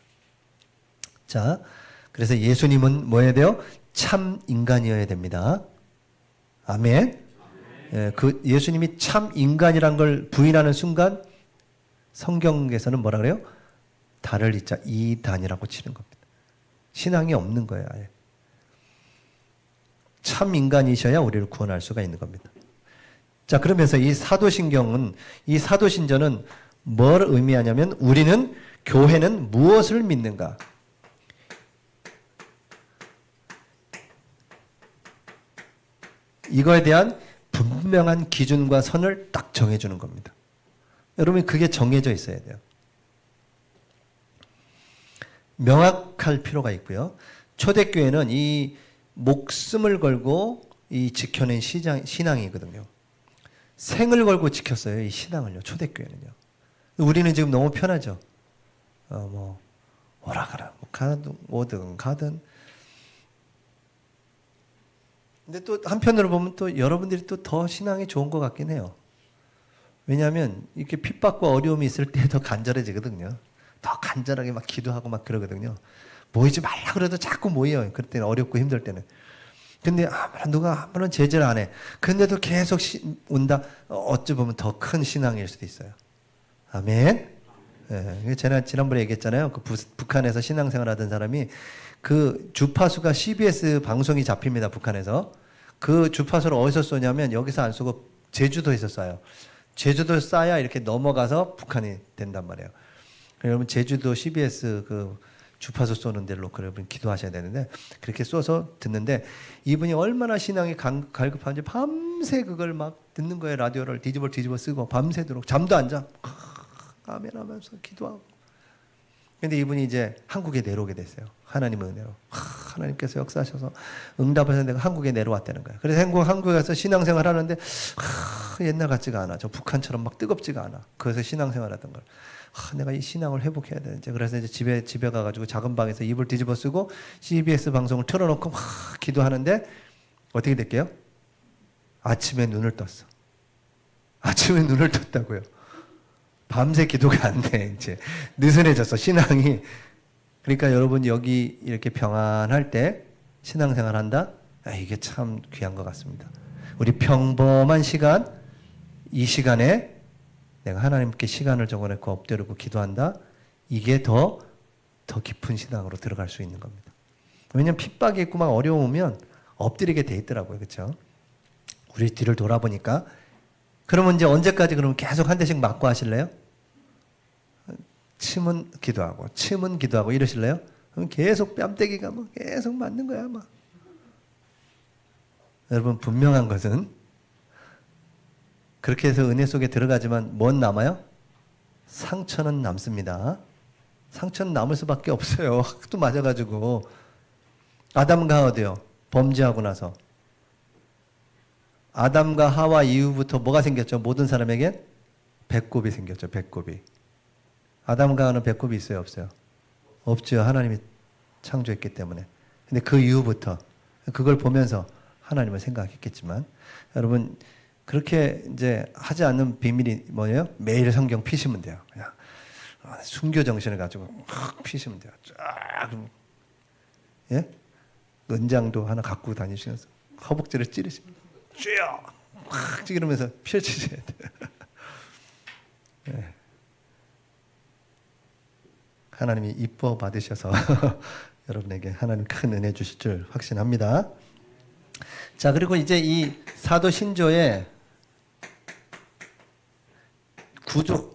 자, 그래서 예수님은 뭐 해야 돼요? 참 인간이어야 됩니다. 아멘. 그 예수님이 참 인간이란 걸 부인하는 순간 성경에서는 뭐라 그래요? 달을 이자 이단이라고 치는 겁니다. 신앙이 없는 거예요. 아예. 참 인간이셔야 우리를 구원할 수가 있는 겁니다. 자, 그러면서 이 사도신전은 뭘 의미하냐면 우리는 교회는 무엇을 믿는가? 이거에 대한 분명한 기준과 선을 딱 정해주는 겁니다. 여러분 그게 정해져 있어야 돼요. 명확할 필요가 있고요. 초대교회는 이 목숨을 걸고 이 지켜낸 신앙이거든요. 생을 걸고 지켰어요. 이 신앙을요. 초대교회는요. 우리는 지금 너무 편하죠. 뭐 오라 가라 뭐 가든 오든 가든. 근데 또 한편으로 보면 또 여러분들이 또 더 신앙이 좋은 것 같긴 해요. 왜냐하면 이렇게 핍박과 어려움이 있을 때 더 간절해지거든요. 더 간절하게 막 기도하고 막 그러거든요. 모이지 말라 그래도 자꾸 모여요. 그럴 때는 어렵고 힘들 때는. 근데 아무런 제재를 안 해. 근데도 계속 온다. 어찌 보면 더 큰 신앙일 수도 있어요. 아멘. 예, 제가 지난번에 얘기했잖아요. 그 북한에서 신앙생활 하던 사람이 그 주파수가 CBS 방송이 잡힙니다. 북한에서. 그 주파수를 어디서 쏘냐면 여기서 안 쏘고 제주도에서 쏴요. 제주도에 쏴야 이렇게 넘어가서 북한이 된단 말이에요. 여러분 제주도 CBS 그 주파수 쏘는 데로 여러분 기도하셔야 되는데 그렇게 쏘서 듣는데 이분이 얼마나 신앙이 갈급한지 밤새 그걸 막 듣는 거예요. 라디오를 뒤집어 쓰고 밤새도록 잠도 안 자. 아멘 하면서 기도하고. 근데 이분이 이제 한국에 내려오게 됐어요. 하나님의 은혜로. 하나님께서 역사하셔서 응답을 해서 내가 한국에 내려왔다는 거예요. 그래서 한국에 가서 신앙생활 하는데 옛날 같지가 않아. 저 북한처럼 막 뜨겁지가 않아. 그래서 신앙생활 하던 걸. 내가 이 신앙을 회복해야 되는데. 그래서 이제 집에 가가지고 작은 방에서 이불 뒤집어 쓰고 CBS 방송을 틀어놓고 막 기도하는데 어떻게 될게요? 아침에 눈을 떴어. 아침에 눈을 떴다고요. 밤새 기도가 안 돼. 이제 느슨해졌어 신앙이. 그러니까 여러분 여기 이렇게 평안할 때 신앙생활 한다. 이게 참 귀한 것 같습니다. 우리 평범한 시간, 이 시간에 내가 하나님께 시간을 정해놓고 엎드리고 기도한다. 이게 더 깊은 신앙으로 들어갈 수 있는 겁니다. 왜냐하면 핍박이 있고 막 어려우면 엎드리게 돼 있더라고요. 그렇죠? 우리 뒤를 돌아보니까 그러면 이제 언제까지 그러면 계속 한 대씩 맞고 하실래요? 침은 기도하고 이러실래요? 그럼 계속 뺨때기가 막 계속 맞는 거야, 막. 여러분 분명한 것은 그렇게 해서 은혜 속에 들어가지만 뭔 남아요? 상처는 남습니다. 상처는 남을 수밖에 없어요. 또 맞아가지고. 아담과 하와도요. 범죄하고 나서 아담과 하와 이후부터 뭐가 생겼죠? 모든 사람에게 배꼽이 생겼죠. 배꼽이. 아담과 하와는 배꼽이 있어요? 없어요? 없죠. 하나님이 창조했기 때문에. 근데 그 이후부터 그걸 보면서 하나님을 생각했겠지만 여러분 그렇게 이제 하지 않는 비밀이 뭐예요? 매일 성경 피시면 돼요. 그냥 순교 정신을 가지고 확 피시면 돼요. 쫙. 예? 은장도 하나 갖고 다니시면서 허벅지를 찌르시면 쥐어 확 찌르면서 펼치셔야 돼요. 예. 하나님이 이뻐 받으셔서 여러분에게 하나님 큰 은혜 주실 줄 확신합니다. 자, 그리고 이제 이 사도 신조의 구조를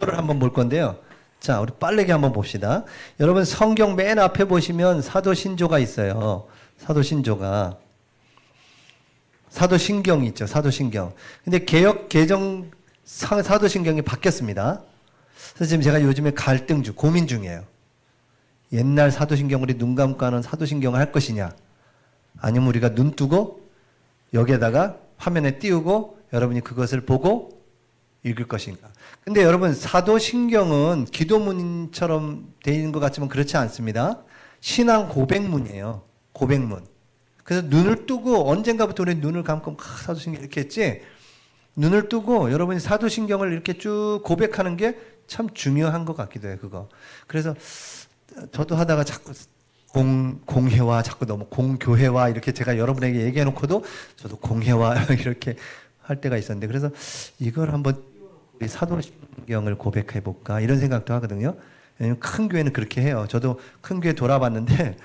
한번 볼 건데요. 자, 우리 빠르게 한번 봅시다. 여러분 성경 맨 앞에 보시면 사도신조가 있어요. 사도신조가. 사도신경이 있죠. 사도신경. 근데 개역 개정 사도신경이 바뀌었습니다. 그래서 지금 제가 요즘에 고민 중이에요. 옛날 사도신경 우리 눈 감고 하는 사도신경을 할 것이냐, 아니면 우리가 눈 뜨고 여기에다가 화면에 띄우고 여러분이 그것을 보고 읽을 것인가. 근데 여러분 사도신경은 기도문처럼 되어 있는 것 같지만 그렇지 않습니다. 신앙 고백문이에요. 고백문. 그래서 눈을 뜨고, 언젠가부터 우리 눈을 감고 사도신경 이렇게 했지, 눈을 뜨고 여러분이 사도신경을 이렇게 쭉 고백하는 게 참 중요한 것 같기도 해요. 그거. 그래서 저도 하다가 자꾸 공회와, 자꾸 너무 공교회와 이렇게 제가 여러분에게 얘기해 놓고도 저도 공회와 이렇게 할 때가 있었는데, 그래서 이걸 한번 우리 사도신경을 고백해 볼까 이런 생각도 하거든요. 왜냐면 큰 교회는 그렇게 해요. 저도 큰 교회 돌아봤는데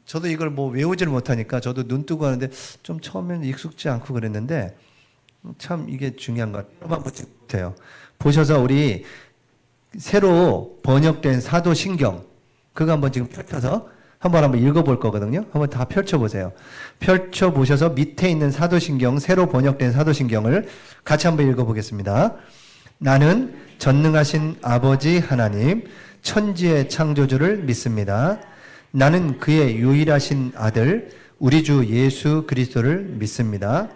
저도 이걸 뭐 외우지를 못하니까 저도 눈 뜨고 하는데 좀 처음에는 익숙지 않고 그랬는데 참 이게 중요한 것 같아요. 한번 보세요. 보셔서 우리 새로 번역된 사도신경 그거 한번 지금 펼쳐서 한번 읽어볼 거거든요. 한번 다 펼쳐보세요. 펼쳐보셔서 밑에 있는 사도신경, 새로 번역된 사도신경을 같이 한번 읽어보겠습니다. 나는 전능하신 아버지 하나님, 천지의 창조주를 믿습니다. 나는 그의 유일하신 아들, 우리 주 예수 그리스도를 믿습니다.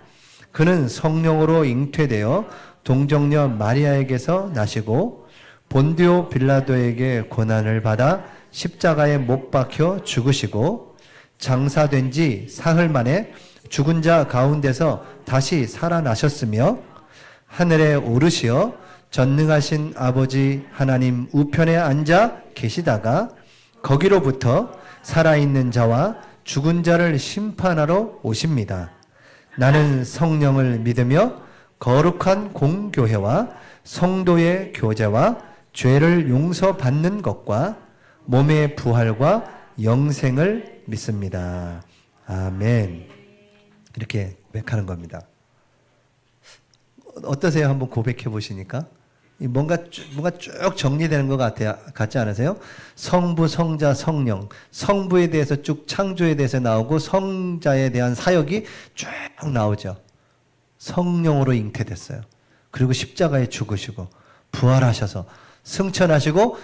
그는 성령으로 잉태되어 동정녀 마리아에게서 나시고 본디오 빌라도에게 고난을 받아 십자가에 못 박혀 죽으시고 장사된 지 사흘 만에 죽은 자 가운데서 다시 살아나셨으며 하늘에 오르시어 전능하신 아버지 하나님 우편에 앉아 계시다가 거기로부터 살아있는 자와 죽은 자를 심판하러 오십니다. 나는 성령을 믿으며 거룩한 공교회와 성도의 교제와 죄를 용서받는 것과 몸의 부활과 영생을 믿습니다. 아멘. 이렇게 고백하는 겁니다. 어떠세요? 한번 고백해 보시니까 뭔가 쭉 정리되는 것 같지 않으세요? 성부, 성자, 성령. 성부에 대해서 쭉 창조에 대해서 나오고 성자에 대한 사역이 쭉 나오죠. 성령으로 잉태됐어요. 그리고 십자가에 죽으시고 부활하셔서 승천하시고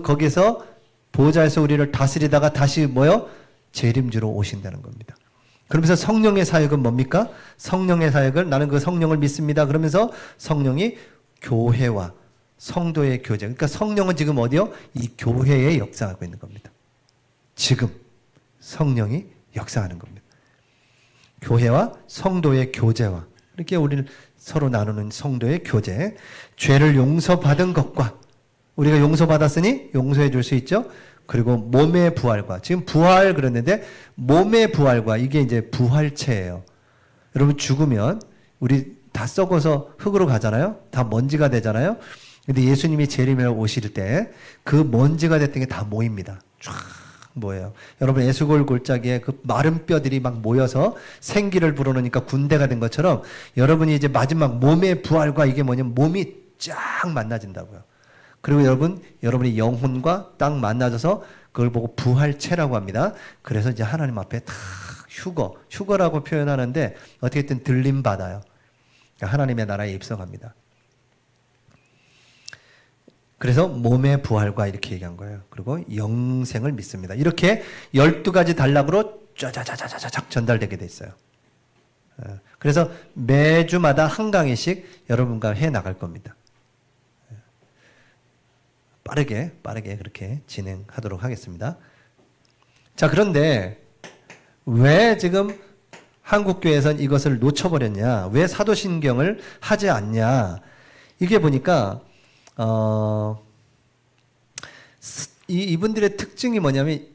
거기서 보좌에서 우리를 다스리다가 다시 재림주로 오신다는 겁니다. 그러면서 성령의 사역은 뭡니까? 성령의 사역을 나는 그 성령을 믿습니다. 그러면서 성령이 교회와 성도의 교제. 그러니까 성령은 지금 어디요? 이 교회에 역사하고 있는 겁니다. 지금 성령이 역사하는 겁니다. 교회와 성도의 교제와 이렇게 우리는 서로 나누는 성도의 교제. 죄를 용서받은 것과 우리가 용서받았으니 용서해 줄 수 있죠. 그리고 몸의 부활과, 지금 부활 그랬는데 몸의 부활과, 이게 이제 부활체예요. 여러분 죽으면 우리 다 썩어서 흙으로 가잖아요. 다 먼지가 되잖아요. 근데 예수님이 재림에 오실 때 그 먼지가 됐던 게 다 모입니다. 쫙 모여요. 여러분 에스골 골짜기에 그 마른 뼈들이 막 모여서 생기를 불어넣으니까 군대가 된 것처럼 여러분이 이제 마지막 몸의 부활과 이게 뭐냐면 몸이 쫙 만나진다고요. 그리고 여러분이 영혼과 딱 만나져서 그걸 보고 부활체라고 합니다. 그래서 이제 하나님 앞에 딱 휴거라고 표현하는데 어떻게든 들림 받아요. 하나님의 나라에 입성합니다. 그래서 몸의 부활과 이렇게 얘기한 거예요. 그리고 영생을 믿습니다. 이렇게 12가지 단락으로 쫙쫙쫙쫙 전달되게 돼 있어요. 그래서 매주마다 한 강의씩 여러분과 해 나갈 겁니다. 빠르게 그렇게 진행하도록 하겠습니다. 자, 그런데 왜 지금 한국교회에선 이것을 놓쳐버렸냐? 왜 사도신경을 하지 않냐? 이게 보니까 이분들의 특징이 뭐냐면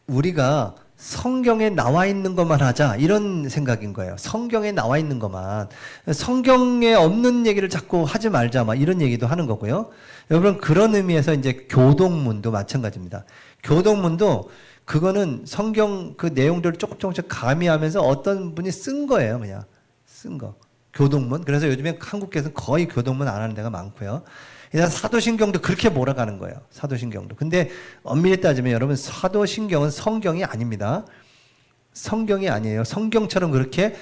우리가 성경에 나와 있는 것만 하자 이런 생각인 거예요. 성경에 나와 있는 것만, 성경에 없는 얘기를 자꾸 하지 말자 막 이런 얘기도 하는 거고요. 여러분 그런 의미에서 이제 교동문도 마찬가지입니다. 교동문도 그거는 성경 그 내용들을 조금씩 가미하면서 어떤 분이 쓴 거예요. 그냥 쓴 거. 교동문. 그래서 요즘에 한국에서는 거의 교동문 안 하는 데가 많고요. 일단 사도신경도 그렇게 몰아가는 거예요. 사도신경도. 근데 엄밀히 따지면 여러분 사도신경은 성경이 아닙니다. 성경이 아니에요. 성경처럼 그렇게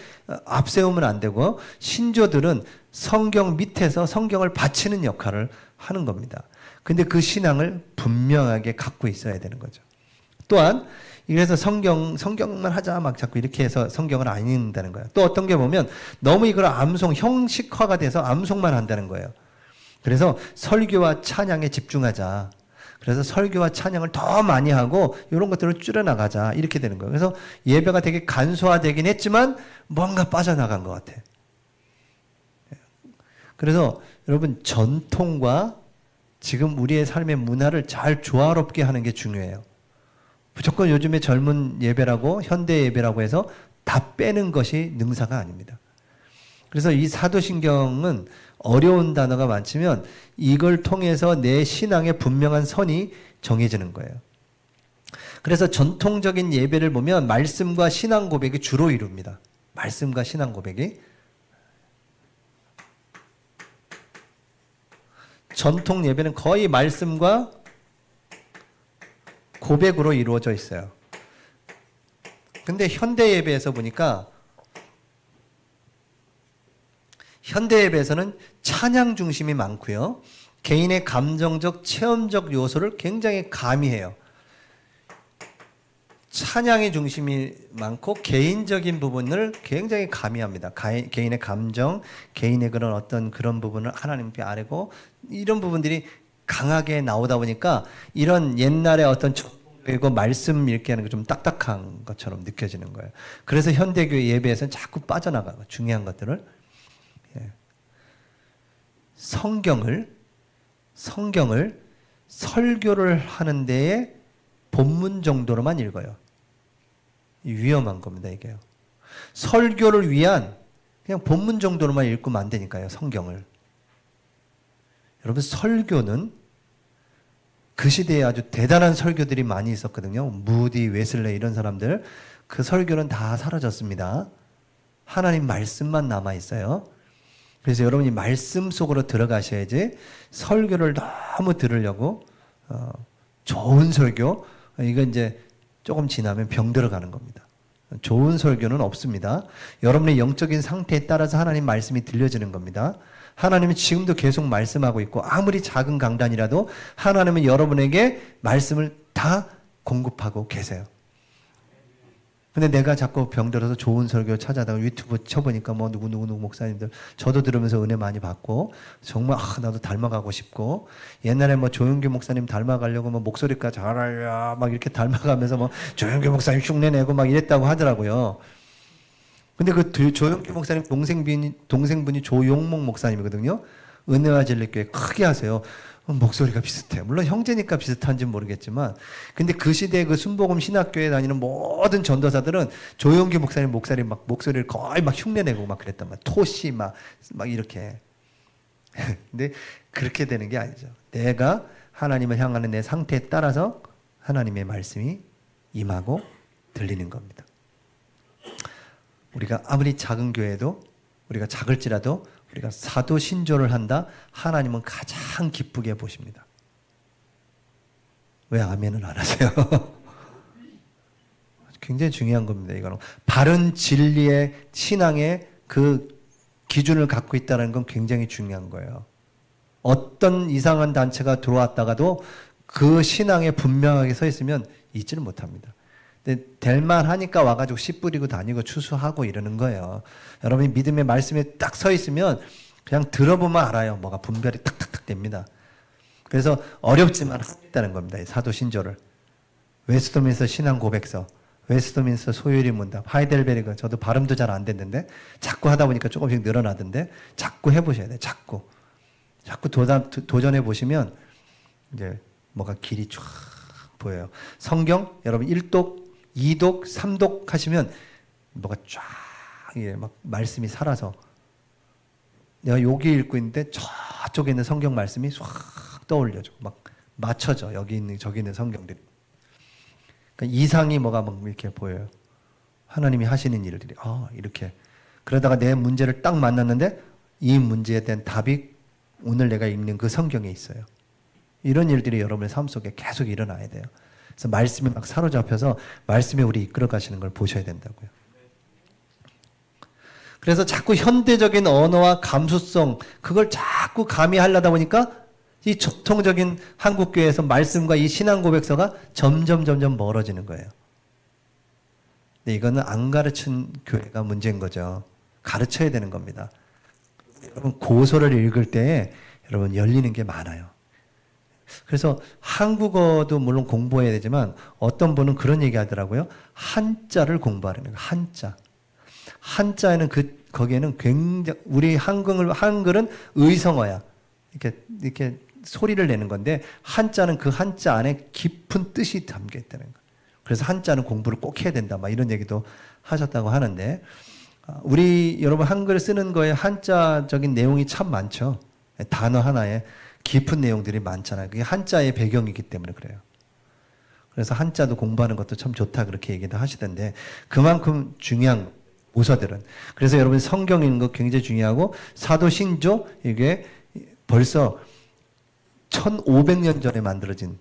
앞세우면 안 되고 신조들은 성경 밑에서 성경을 바치는 역할을 하는 겁니다. 근데 그 신앙을 분명하게 갖고 있어야 되는 거죠. 또한 그래서 성경만 하자 막 자꾸 이렇게 해서 성경을 안 읽는다는 거예요. 또 어떤 게 보면 너무 이걸 형식화가 돼서 암송만 한다는 거예요. 그래서 설교와 찬양에 집중하자. 그래서 설교와 찬양을 더 많이 하고 이런 것들을 줄여나가자. 이렇게 되는 거예요. 그래서 예배가 되게 간소화되긴 했지만 뭔가 빠져나간 것 같아요. 그래서 여러분 전통과 지금 우리의 삶의 문화를 잘 조화롭게 하는 게 중요해요. 무조건 요즘에 젊은 예배라고 현대 예배라고 해서 다 빼는 것이 능사가 아닙니다. 그래서 이 사도신경은 어려운 단어가 많지만 이걸 통해서 내 신앙의 분명한 선이 정해지는 거예요. 그래서 전통적인 예배를 보면 말씀과 신앙 고백이 주로 이룹니다. 말씀과 신앙 고백이. 전통 예배는 거의 말씀과 고백으로 이루어져 있어요. 근데 현대 예배에서 보니까 현대 예배에서는 찬양 중심이 많고요. 개인의 감정적, 체험적 요소를 굉장히 가미해요. 찬양의 중심이 많고 개인적인 부분을 굉장히 가미합니다. 개인의 감정, 개인의 그런 어떤 그런 부분을 하나님께 아뢰고 이런 부분들이 강하게 나오다 보니까 이런 옛날의 어떤 그리고 말씀 읽게 하는 게 좀 딱딱한 것처럼 느껴지는 거예요. 그래서 현대교회 예배에서는 자꾸 빠져나가고 중요한 것들을 성경을 설교를 하는 데에 본문 정도로만 읽어요. 위험한 겁니다, 이게요. 설교를 위한 그냥 본문 정도로만 읽으면 안 되니까요, 성경을. 여러분, 설교는 그 시대에 아주 대단한 설교들이 많이 있었거든요. 무디, 웨슬레 이런 사람들. 그 설교는 다 사라졌습니다. 하나님 말씀만 남아 있어요. 그래서 여러분이 말씀 속으로 들어가셔야지 설교를 너무 들으려고 좋은 설교, 이건 이제 조금 지나면 병 들어가는 겁니다. 좋은 설교는 없습니다. 여러분의 영적인 상태에 따라서 하나님 말씀이 들려지는 겁니다. 하나님은 지금도 계속 말씀하고 있고 아무리 작은 강단이라도 하나님은 여러분에게 말씀을 다 공급하고 계세요. 근데 내가 자꾸 병들어서 좋은 설교 찾아다가 유튜브 쳐보니까 뭐 누구 목사님들 저도 들으면서 은혜 많이 받고 정말 나도 닮아가고 싶고 옛날에 뭐 조용규 목사님 닮아가려고 뭐 목소리가 잘하야 막 이렇게 닮아가면서 뭐 조용규 목사님 흉내내고 막 이랬다고 하더라고요. 근데 그 조용규 목사님 동생분이 조용목 목사님이거든요. 은혜와 진리교회 크게 하세요. 목소리가 비슷해요. 물론 형제니까 비슷한지는 모르겠지만, 근데 그 시대에 그 순복음 신학교에 다니는 모든 전도사들은 조용규 목사님 목소리를 거의 막 흉내내고 막 그랬단 말이에요. 토시 막 이렇게. 근데 그렇게 되는 게 아니죠. 내가 하나님을 향하는 내 상태에 따라서 하나님의 말씀이 임하고 들리는 겁니다. 우리가 아무리 작은 교회도 우리가 작을지라도 우리가 사도 신조를 한다. 하나님은 가장 기쁘게 보십니다. 왜 아멘은 안 하세요? 굉장히 중요한 겁니다. 이거는 바른 진리의 신앙의 그 기준을 갖고 있다는 건 굉장히 중요한 거예요. 어떤 이상한 단체가 들어왔다가도 그 신앙에 분명하게 서 있으면 잊지를 못합니다. 근데 될만 하니까 와가지고 씨 뿌리고 다니고 추수하고 이러는 거예요. 여러분이 믿음의 말씀에 딱 서 있으면 그냥 들어보면 알아요. 뭐가 분별이 탁탁탁 됩니다. 그래서 어렵지만 하겠다는 겁니다. 사도신조를. 웨스트민스터 신앙 고백서, 웨스트민스터 소유리 문답, 하이델베르그, 저도 발음도 잘 안 됐는데 자꾸 하다 보니까 조금씩 늘어나던데 자꾸 해보셔야 돼요. 자꾸 도전해 보시면 이제 뭐가 길이 쫙 보여요. 성경 여러분 1독, 2독, 3독 하시면 뭐가 쫙 막 말씀이 살아서 내가 여기 읽고 있는데 저쪽에 있는 성경 말씀이 확 떠올려져. 막 맞춰져. 여기 있는 저기 있는 성경들이. 그러니까 이상이 뭐가 막 이렇게 보여요. 하나님이 하시는 일들이 이렇게. 그러다가 내 문제를 딱 만났는데 이 문제에 대한 답이 오늘 내가 읽는 그 성경에 있어요. 이런 일들이 여러분의 삶 속에 계속 일어나야 돼요. 그래서 말씀에 막 사로잡혀서 말씀에 우리 이끌어 가시는 걸 보셔야 된다고요. 그래서 자꾸 현대적인 언어와 감수성 그걸 자꾸 가미하려다 보니까 이 전통적인 한국교회에서 말씀과 이 신앙 고백서가 점점 멀어지는 거예요. 근데 이거는 안 가르친 교회가 문제인 거죠. 가르쳐야 되는 겁니다. 여러분 고소를 읽을 때 여러분 열리는 게 많아요. 그래서 한국어도 물론 공부해야 되지만 어떤 분은 그런 얘기 하더라고요. 한자를 공부하라는 거예요. 한자. 한자에는 거기에는 굉장히 우리 한글은 의성어야. 이렇게 소리를 내는 건데 한자는 그 한자 안에 깊은 뜻이 담겨 있다는 거예요. 그래서 한자는 공부를 꼭 해야 된다. 막 이런 얘기도 하셨다고 하는데 우리 여러분 한글 쓰는 거에 한자적인 내용이 참 많죠. 단어 하나에 깊은 내용들이 많잖아요. 그게 한자의 배경이기 때문에 그래요. 그래서 한자도 공부하는 것도 참 좋다 그렇게 얘기도 하시던데 그만큼 중요한 모서들은. 그래서 여러분 성경 읽는 거 굉장히 중요하고 사도신조 이게 벌써 1500년 전에 만들어진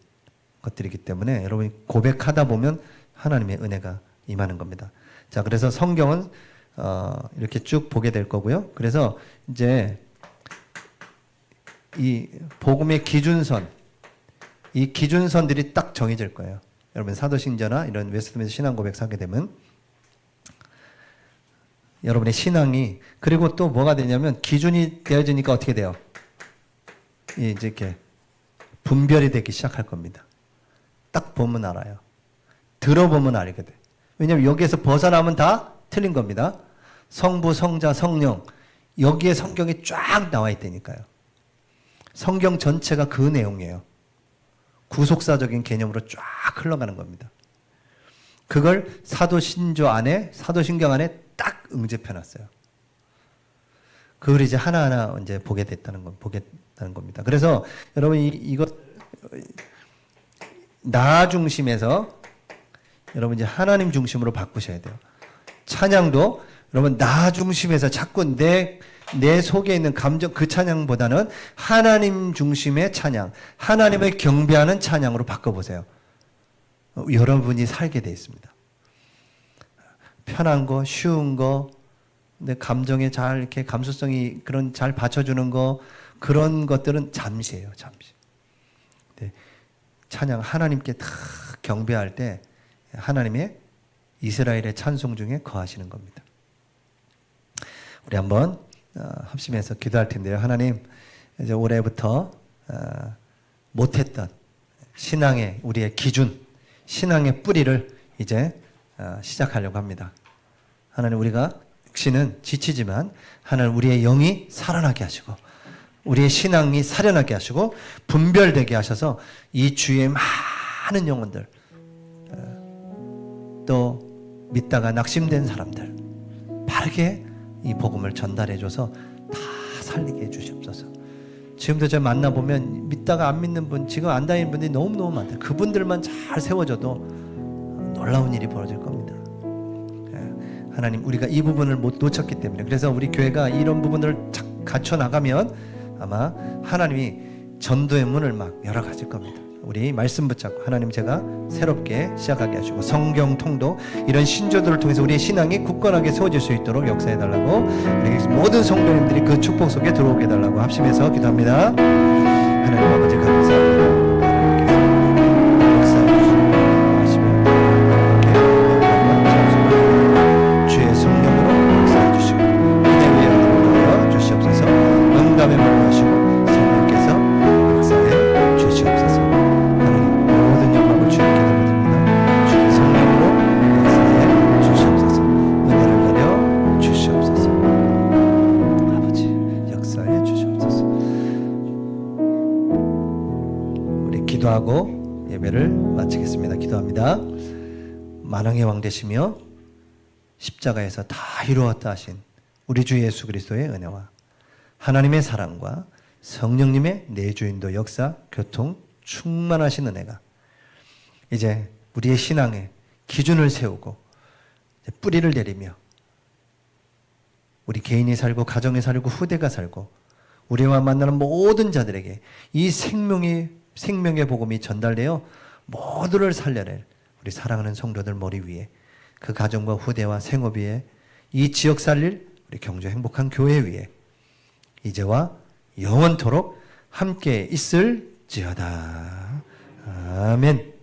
것들이기 때문에 여러분이 고백하다 보면 하나님의 은혜가 임하는 겁니다. 자, 그래서 성경은 이렇게 쭉 보게 될 거고요. 그래서 이제 이 복음의 기준선, 이 기준선들이 딱 정해질 거예요. 여러분 사도신조나 이런 웨스트민스터 신앙 고백 하게 되면 여러분의 신앙이 그리고 또 뭐가 되냐면 기준이 되어지니까 어떻게 돼요? 이제 이렇게 분별이 되기 시작할 겁니다. 딱 보면 알아요. 들어보면 알게 돼. 왜냐하면 여기에서 벗어나면 다 틀린 겁니다. 성부, 성자, 성령 여기에 성경이 쫙 나와 있다니까요. 성경 전체가 그 내용이에요. 구속사적인 개념으로 쫙 흘러가는 겁니다. 그걸 사도신조 안에, 사도신경 안에 딱 응집해놨어요. 그걸 이제 하나하나 이제 보겠다는 겁니다. 그래서 여러분 이것 나 중심에서 여러분 이제 하나님 중심으로 바꾸셔야 돼요. 찬양도 여러분 나 중심에서 자꾸 내 속에 있는 감정 그 찬양보다는 하나님 중심의 찬양, 하나님을 경배하는 찬양으로 바꿔보세요. 여러분이 살게 돼 있습니다. 편한 거, 쉬운 거, 내 감정에 잘 이렇게 감수성이 그런 잘 받쳐주는 거 그런 것들은 잠시예요, 잠시. 네. 찬양 하나님께 다 경배할 때 하나님의 이스라엘의 찬송 중에 거하시는 겁니다. 우리 한번 합심해서 기도할 텐데요. 하나님 이제 올해부터 못했던 신앙의 우리의 기준, 신앙의 뿌리를 이제 시작하려고 합니다. 하나님 우리가 육신은 지치지만 하나님 우리의 영이 살아나게 하시고 우리의 신앙이 살아나게 하시고 분별되게 하셔서 이 주위의 많은 영혼들 또 믿다가 낙심된 사람들 바르게 이 복음을 전달해줘서 다 살리게 해주시옵소서. 지금도 제가 만나보면 믿다가 안 믿는 분 지금 안 다니는 분들이 너무너무 많아요. 그분들만 잘 세워줘도 놀라운 일이 벌어질 겁니다. 하나님 우리가 이 부분을 못 놓쳤기 때문에 그래서 우리 교회가 이런 부분을 갖춰 나가면 아마 하나님이 전도의 문을 막 열어가실 겁니다. 우리 말씀 붙잡고 하나님 제가 새롭게 시작하게 하시고 성경 통독 이런 신조들을 통해서 우리의 신앙이 굳건하게 세워질 수 있도록 역사해달라고 우리 모든 성도님들이 그 축복 속에 들어오게 해달라고 합심해서 기도합니다. 하나님 아버지 감사합니다. 기도하고 예배를 마치겠습니다. 기도합니다. 만왕의 왕 되시며 십자가에서 다 이루었다 하신 우리 주 예수 그리스도의 은혜와 하나님의 사랑과 성령님의 내주인도 역사 교통 충만하신 은혜가 이제 우리의 신앙에 기준을 세우고 뿌리를 내리며 우리 개인이 살고 가정이 살고 후대가 살고 우리와 만나는 모든 자들에게 이 생명의 복음이 전달되어 모두를 살려낼 우리 사랑하는 성도들 머리 위에 그 가정과 후대와 생업 위에 이 지역 살릴 우리 경주 행복한 교회 위에 이제와 영원토록 함께 있을지어다. 아멘.